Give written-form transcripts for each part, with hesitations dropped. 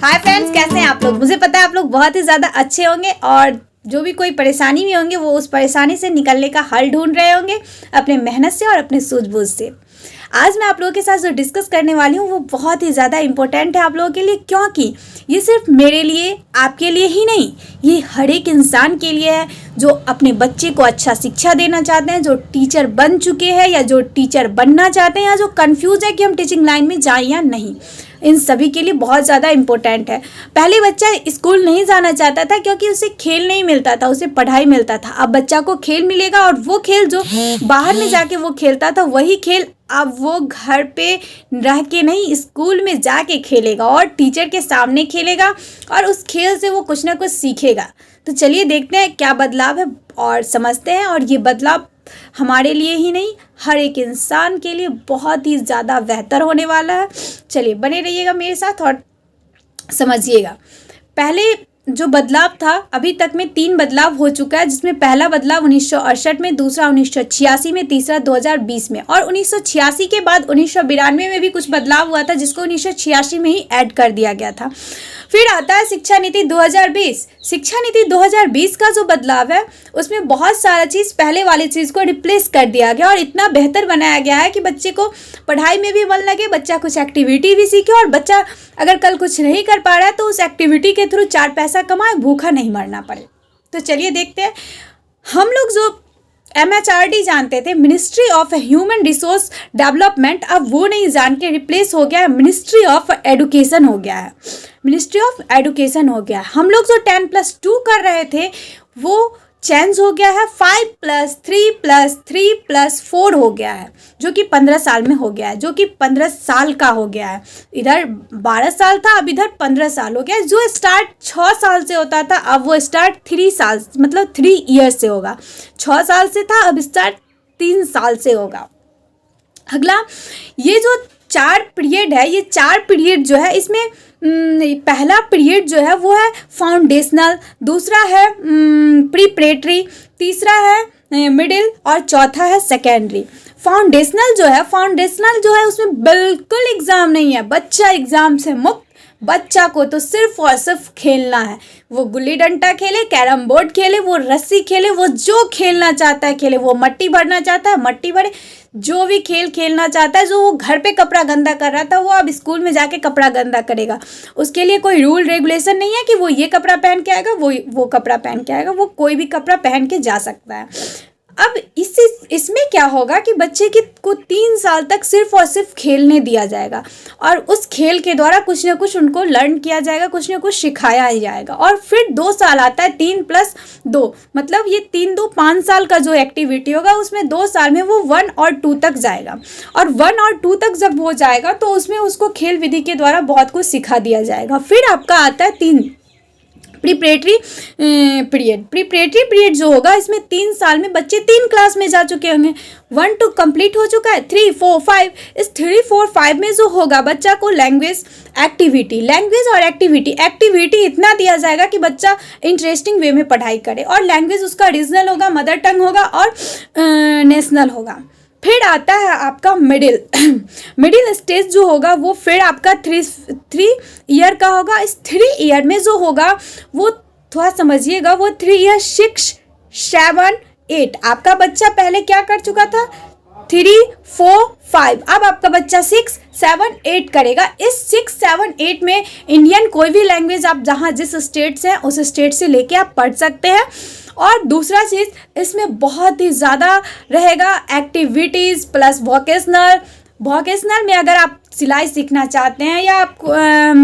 Hi friends, कैसे हैं आप लोग। मुझे पता है आप लोग बहुत ही ज़्यादा अच्छे होंगे और जो भी कोई परेशानी में होंगे वो उस परेशानी से निकलने का हल ढूंढ रहे होंगे अपने मेहनत से और अपने सूझबूझ से। आज मैं आप लोगों के साथ जो डिस्कस करने वाली हूँ वो बहुत ही ज़्यादा इम्पोर्टेंट है आप लोगों के लिए, क्योंकि ये सिर्फ मेरे लिए आपके लिए ही नहीं, ये हर एक इंसान के लिए है जो अपने बच्चे को अच्छा शिक्षा देना चाहते हैं, जो टीचर बन चुके हैं या जो टीचर बनना चाहते हैं या जो कंफ्यूज है कि हम टीचिंग लाइन में जाएं या नहीं। इन सभी के लिए बहुत ज़्यादा इम्पोर्टेंट है। पहले बच्चा स्कूल नहीं जाना चाहता था क्योंकि उसे खेल नहीं मिलता था, उसे पढ़ाई मिलता था। अब बच्चा को खेल मिलेगा और वो खेल जो बाहर में जाके वो खेलता था वही खेल अब वो घर पे रह के नहीं, स्कूल में जाके खेलेगा और टीचर के सामने खेलेगा और उस खेल से वो कुछ ना कुछ सीखेगा। तो चलिए देखते हैं क्या बदलाव है और समझते हैं। और ये बदलाव हमारे लिए ही नहीं, हर एक इंसान के लिए बहुत ही ज़्यादा बेहतर होने वाला है। चलिए बने रहिएगा मेरे साथ और समझिएगा। पहले जो बदलाव था, अभी तक में 3 बदलाव हो चुका है, जिसमें पहला बदलाव 1968 में, दूसरा 1986 में, तीसरा 2020 में। और 1986 के बाद 1992 में भी कुछ बदलाव हुआ था जिसको 1986 में ही ऐड कर दिया गया था। फिर आता है शिक्षा नीति 2020। शिक्षा नीति 2020 का जो बदलाव है उसमें बहुत सारा चीज़ पहले वाली चीज़ को रिप्लेस कर दिया गया और इतना बेहतर बनाया गया है कि बच्चे को पढ़ाई में भी मन लगे, बच्चा कुछ एक्टिविटी भी सीखे और बच्चा अगर कल कुछ नहीं कर पा रहा है तो उस एक्टिविटी के थ्रू 4 पैसा कमाए, भूखा नहीं मरना पड़े। तो चलिए देखते हैं। हम लोग जो MHRD जानते थे, ministry of human resource development, अब वो नहीं जान के रिप्लेस हो गया है, मिनिस्ट्री ऑफ एडुकेशन हो गया है। मिनिस्ट्री ऑफ एडुकेशन हो गया है। हम लोग जो 10+2 कर रहे थे वो चेंज हो गया है, 5+3+3+4 हो गया है, जो कि 15 साल में हो गया है, जो कि 15 साल का हो गया है। इधर 12 साल था, अब इधर 15 साल हो गया है। जो स्टार्ट 6 साल से होता था अब वो स्टार्ट 3 साल मतलब 3 ईयर्स से होगा। 6 साल से था, अब स्टार्ट 3 साल से होगा। अगला ये जो 4 पीरियड है, ये 4 पीरियड जो है इसमें पहला पीरियड जो है वो है फाउंडेशनल, दूसरा है प्रीपरेटरी, तीसरा है मिडिल और चौथा है सेकेंडरी। फाउंडेशनल जो है उसमें बिल्कुल एग्ज़ाम नहीं है, बच्चा एग्ज़ाम से मुक्त। बच्चा को तो सिर्फ और सिर्फ खेलना है, वो गुल्ली डंडा खेले, कैरम बोर्ड खेले, वो रस्सी खेले, वो जो खेलना चाहता है खेले, वो मट्टी भरना चाहता है मट्टी भरे, जो भी खेल खेलना चाहता है। जो वो घर पे कपड़ा गंदा कर रहा था वो अब स्कूल में जाके कपड़ा गंदा करेगा। उसके लिए कोई रूल रेगुलेशन नहीं है कि वो ये कपड़ा पहन के आएगा, वो कपड़ा पहन के आएगा, वो कोई भी कपड़ा पहन के जा सकता है। अब इसमें क्या होगा कि बच्चे को 3 साल तक सिर्फ और सिर्फ खेलने दिया जाएगा और उस खेल के द्वारा कुछ ना कुछ उनको लर्न किया जाएगा, कुछ ना कुछ सिखाया ही जाएगा। और फिर 2 साल आता है, 3+2 मतलब ये 3-2-5 साल का जो एक्टिविटी होगा उसमें 2 साल में वो 1 और 2 तक जाएगा। और 1 और 2 तक जब हो जाएगा तो उसमें उसको खेल विधि के द्वारा बहुत कुछ सिखा दिया जाएगा। फिर आपका आता है 3 प्रीपरेटरी पीरियड जो होगा इसमें 3 साल में बच्चे 3 क्लास में जा चुके होंगे। 1-2 कंप्लीट हो चुका है, 3-4-5 इस 3-4-5 में जो होगा बच्चा को लैंग्वेज और एक्टिविटी इतना दिया जाएगा कि बच्चा इंटरेस्टिंग वे में पढ़ाई करे। और लैंग्वेज उसका रीजनल होगा, मदर टंग होगा और नेशनल होगा। फिर आता है आपका मिडिल स्टेज जो होगा वो फिर आपका 3 ईयर का होगा। इस 3 ईयर में जो होगा वो थोड़ा समझिएगा, वो 3 ईयर 6, 7, 8 आपका बच्चा पहले क्या कर चुका था, 3, 4, 5। अब आपका बच्चा 6, 7, 8 करेगा। इस 6, 7, 8 में इंडियन कोई भी लैंग्वेज आप जहाँ जिस स्टेट से हैं उस स्टेट से लेके आप पढ़ सकते हैं। और दूसरा चीज़ इसमें बहुत ही ज़्यादा रहेगा एक्टिविटीज़ प्लस वोकेशनल में अगर आप सिलाई सीखना चाहते हैं या आप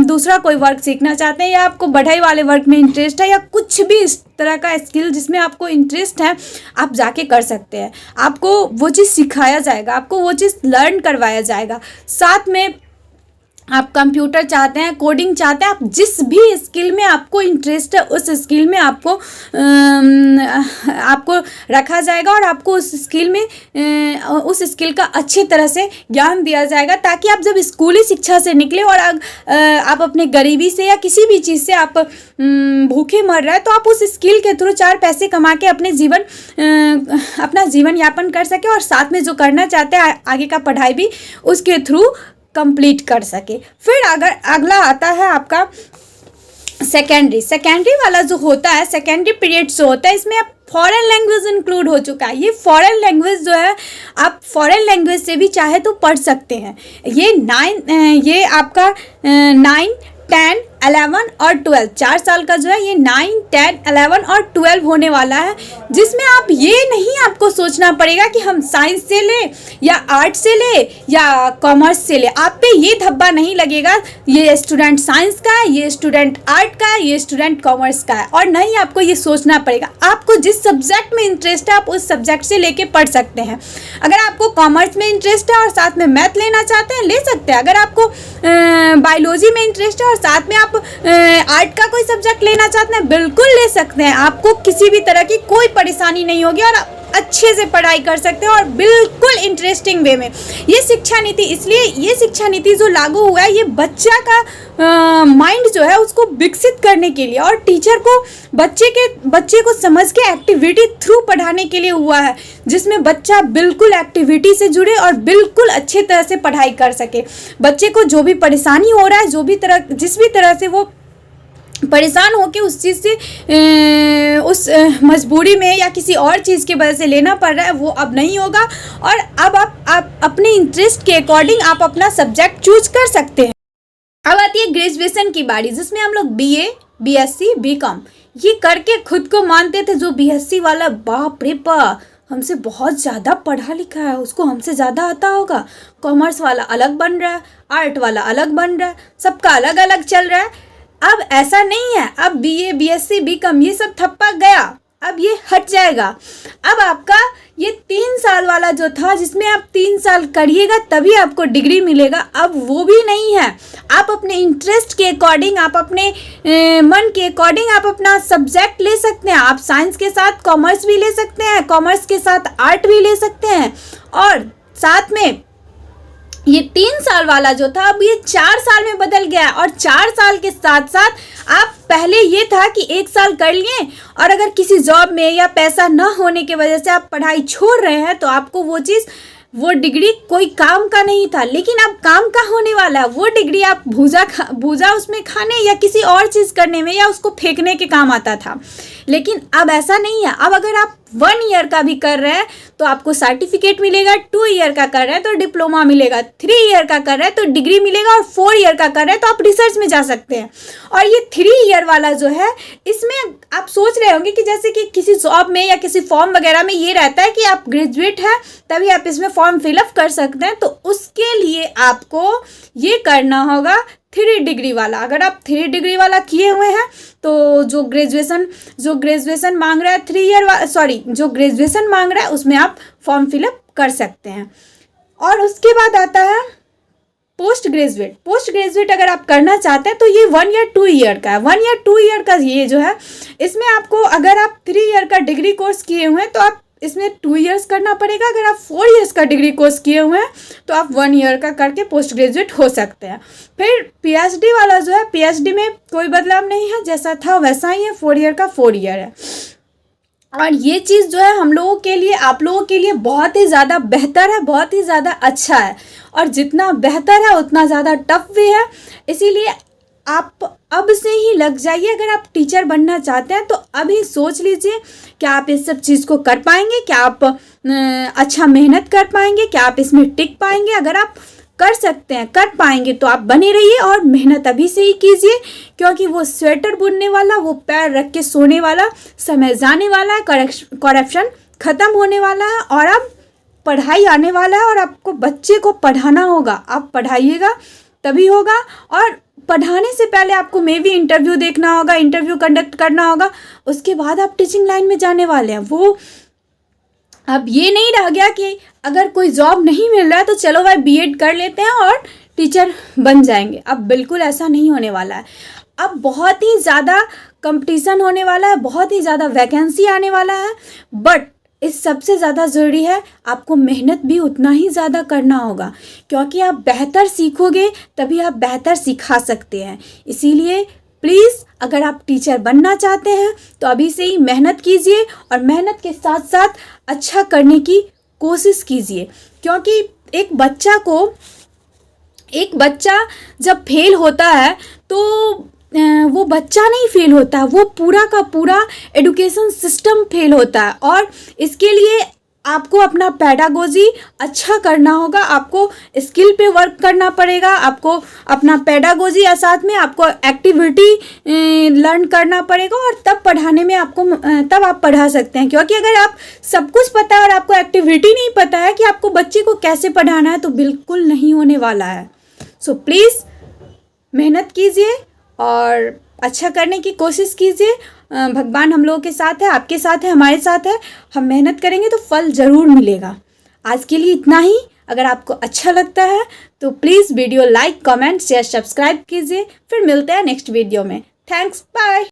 दूसरा कोई वर्क सीखना चाहते हैं या आपको बढ़ई वाले वर्क में इंटरेस्ट है या कुछ भी इस तरह का स्किल जिसमें आपको इंटरेस्ट है आप जाके कर सकते हैं। आपको वो चीज़ सिखाया जाएगा, आपको वो चीज़ लर्न करवाया जाएगा। साथ में आप कंप्यूटर चाहते हैं, कोडिंग चाहते हैं, आप जिस भी स्किल में आपको इंटरेस्ट है उस स्किल में आपको रखा जाएगा और आपको उस स्किल का अच्छी तरह से ज्ञान दिया जाएगा, ताकि आप जब स्कूली शिक्षा से निकले और आप अपने गरीबी से या किसी भी चीज़ से आप भूखे मर रहे हैं तो आप उस स्किल के थ्रू 4 पैसे कमा के अपना जीवन यापन कर सके और साथ में जो करना चाहते हैं आगे का पढ़ाई भी उसके थ्रू कंप्लीट कर सके। फिर अगर अगला आता है आपका सेकेंडरी वाला जो होता है, सेकेंडरी पीरियड जो होता है, इसमें आप फॉरेन लैंग्वेज इंक्लूड हो चुका है। ये फॉरेन लैंग्वेज जो है, आप फॉरेन लैंग्वेज से भी चाहे तो पढ़ सकते हैं। ये आपका 9, 10, 11 और 12, 4 साल का जो है ये 9, 10, 11 और 12 होने वाला है, जिसमें आप ये नहीं आपको सोचना पड़ेगा कि हम साइंस से ले या आर्ट से ले या कॉमर्स से ले। आप पे ये धब्बा नहीं लगेगा ये स्टूडेंट साइंस का है, ये स्टूडेंट आर्ट का है, ये स्टूडेंट कॉमर्स का है, और नहीं आपको ये सोचना पड़ेगा। आपको जिस सब्जेक्ट में इंटरेस्ट है आप उस सब्जेक्ट से लेके पढ़ सकते हैं। अगर आपको कॉमर्स में इंटरेस्ट है और साथ में मैथ लेना चाहते हैं, ले सकते हैं। अगर आपको बायोलॉजी में इंटरेस्ट है और साथ में आप आर्ट का कोई सब्जेक्ट लेना चाहते हैं, बिल्कुल ले सकते हैं। आपको किसी भी तरह की कोई परेशानी नहीं होगी और अच्छे से पढ़ाई कर सकते हैं और बिल्कुल इंटरेस्टिंग वे में। ये शिक्षा नीति, इसलिए ये शिक्षा नीति जो लागू हुआ है, ये बच्चा का माइंड जो है उसको विकसित करने के लिए और टीचर को बच्चे को समझ के एक्टिविटी थ्रू पढ़ाने के लिए हुआ है, जिसमें बच्चा बिल्कुल एक्टिविटी से जुड़े और बिल्कुल अच्छे तरह से पढ़ाई कर सके। बच्चे को जो भी परेशानी हो रहा है, जिस भी तरह से वो परेशान होकर उस चीज़ से उस मजबूरी में या किसी और चीज़ की वजह से लेना पड़ रहा है, वो अब नहीं होगा। और अब आप अपने इंटरेस्ट के अकॉर्डिंग आप अपना सब्जेक्ट चूज कर सकते हैं। अब आती है ग्रेजुएशन की बारी, जिसमें हम लोग BA, BSc, BCom ये करके खुद को मानते थे। जो BSc वाला, बाप रे बाप, हमसे बहुत ज़्यादा पढ़ा लिखा है, उसको हमसे ज़्यादा आता होगा। कॉमर्स वाला अलग बन रहा है, आर्ट वाला अलग बन रहा है, सबका अलग अलग चल रहा है। अब ऐसा नहीं है। अब BA, BSc, BCom ये सब थप्पा गया, अब ये हट जाएगा। अब आपका ये 3 साल वाला जो था, जिसमें आप 3 साल करिएगा तभी आपको डिग्री मिलेगा, अब वो भी नहीं है। आप अपने इंटरेस्ट के अकॉर्डिंग, आप अपने मन के अकॉर्डिंग आप अपना सब्जेक्ट ले सकते हैं। आप साइंस के साथ कॉमर्स भी ले सकते हैं, कॉमर्स के साथ आर्ट भी ले सकते हैं, और साथ में ये 3 साल वाला जो था अब ये 4 साल में बदल गया। और 4 साल के साथ साथ आप, पहले ये था कि 1 साल कर लिए और अगर किसी जॉब में या पैसा न होने की वजह से आप पढ़ाई छोड़ रहे हैं तो आपको वो डिग्री कोई काम का नहीं था। लेकिन अब काम का होने वाला है। वो डिग्री आप भूजा उसमें खाने या किसी और चीज़ करने में या उसको फेंकने के काम आता था। लेकिन अब ऐसा नहीं है। अब अगर आप 1 ईयर का भी कर रहे हैं तो आपको सर्टिफिकेट मिलेगा, 2 ईयर का कर रहे हैं तो डिप्लोमा मिलेगा, 3 ईयर का कर रहे हैं तो डिग्री मिलेगा, और 4 ईयर का कर रहे हैं तो आप रिसर्च में जा सकते हैं। और ये 3 ईयर वाला जो है, इसमें आप सोच रहे होंगे कि जैसे कि किसी जॉब में या किसी फॉर्म वगैरह में ये रहता है कि आप ग्रेजुएट हैं तभी आप इसमें फॉर्म फिलअप कर सकते हैं, तो उसके लिए आपको ये करना होगा 3 डिग्री वाला। अगर आप 3 डिग्री वाला किए हुए हैं तो जो ग्रेजुएशन मांग रहा है 3 ईयर जो ग्रेजुएशन मांग रहा है उसमें आप फॉर्म फिलअप कर सकते हैं। और उसके बाद आता है पोस्ट ग्रेजुएट अगर आप करना चाहते हैं तो ये 1 या 2 ईयर का है। 1 या 2 ईयर का ये जो है, इसमें आपको, अगर आप 3 ईयर का डिग्री कोर्स किए हुए हैं तो आप इसमें 2 ईयर्स करना पड़ेगा। अगर आप 4 ईयर्स का डिग्री कोर्स किए हुए हैं तो आप 1 ईयर का करके पोस्ट ग्रेजुएट हो सकते हैं। फिर PhD वाला जो है, PhD में कोई बदलाव नहीं है, जैसा था वैसा ही है, 4 ईयर का 4 ईयर है। और ये चीज़ जो है हम लोगों के लिए, आप लोगों के लिए बहुत ही ज़्यादा बेहतर है, बहुत ही ज़्यादा अच्छा है। और जितना बेहतर है उतना ज़्यादा टफ भी है। इसीलिए आप अब से ही लग जाइए। अगर आप टीचर बनना चाहते हैं तो अभी सोच लीजिए, क्या आप इस सब चीज़ को कर पाएंगे, क्या आप अच्छा मेहनत कर पाएंगे, क्या आप इसमें टिक पाएंगे। अगर आप कर सकते हैं, कर पाएंगे तो आप बने रहिए और मेहनत अभी से ही कीजिए, क्योंकि वो स्वेटर बुनने वाला, वो पैर रख के सोने वाला समय जाने वाला है, करप्शन ख़त्म होने वाला है और अब पढ़ाई आने वाला है और आपको बच्चे को पढ़ाना होगा। आप पढ़ाइएगा तभी होगा। और पढ़ाने से पहले आपको मे भी इंटरव्यू देखना होगा, इंटरव्यू कंडक्ट करना होगा, उसके बाद आप टीचिंग लाइन में जाने वाले हैं। वो अब ये नहीं रह गया कि अगर कोई जॉब नहीं मिल रहा है तो चलो भाई B.Ed कर लेते हैं और टीचर बन जाएंगे। अब बिल्कुल ऐसा नहीं होने वाला है। अब बहुत ही ज़्यादा कंपटीशन होने वाला है, बहुत ही ज़्यादा वैकेंसी आने वाला है। बट इस सबसे ज़्यादा ज़रूरी है आपको मेहनत भी उतना ही ज़्यादा करना होगा, क्योंकि आप बेहतर सीखोगे तभी आप बेहतर सिखा सकते हैं। इसीलिए प्लीज़, अगर आप टीचर बनना चाहते हैं तो अभी से ही मेहनत कीजिए और मेहनत के साथ साथ अच्छा करने की कोशिश कीजिए। क्योंकि एक बच्चा जब फेल होता है तो वो बच्चा नहीं फेल होता, वो पूरा का पूरा एजुकेशन सिस्टम फेल होता है। और इसके लिए आपको अपना पेडागोजी अच्छा करना होगा, आपको स्किल पे वर्क करना पड़ेगा, आपको अपना पेडागोजी या साथ में आपको एक्टिविटी लर्न करना पड़ेगा, और तब पढ़ाने में आपको तब आप पढ़ा सकते हैं। क्योंकि अगर आप सब कुछ पता है और आपको एक्टिविटी नहीं पता है कि आपको बच्चे को कैसे पढ़ाना है, तो बिल्कुल नहीं होने वाला है। सो प्लीज़ मेहनत कीजिए और अच्छा करने की कोशिश कीजिए। भगवान हम लोगों के साथ है, आपके साथ है, हमारे साथ है। हम मेहनत करेंगे तो फल ज़रूर मिलेगा। आज के लिए इतना ही। अगर आपको अच्छा लगता है तो please video like, comment, share, subscribe कीजिए। फिर मिलते हैं नेक्स्ट वीडियो में। Thanks, bye.